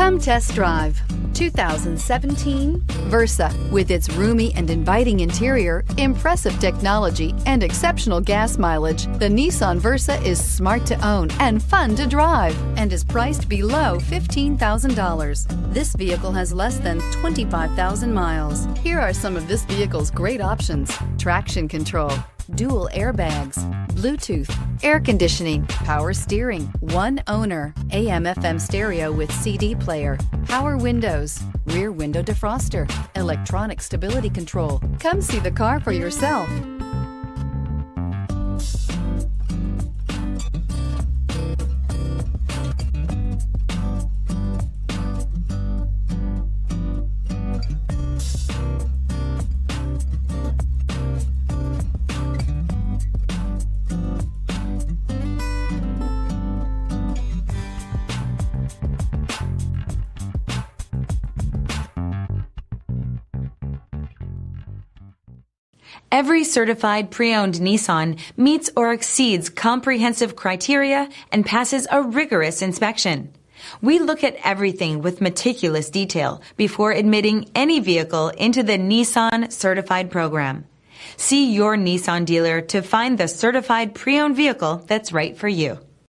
Come test drive 2017 Versa. With its roomy and inviting interior, impressive technology, and exceptional gas mileage, the Nissan Versa is smart to own and fun to drive and is priced below $15,000. This vehicle has less than 25,000 miles. Here are some of this vehicle's great options: traction control, dual airbags, Bluetooth, air conditioning, power steering, one owner, AM/FM stereo with CD player, power windows, rear window defroster, electronic stability control. Come see the car for yourself. Every certified pre-owned Nissan meets or exceeds comprehensive criteria and passes a rigorous inspection. We look at everything with meticulous detail before admitting any vehicle into the Nissan Certified Program. See your Nissan dealer to find the certified pre-owned vehicle that's right for you.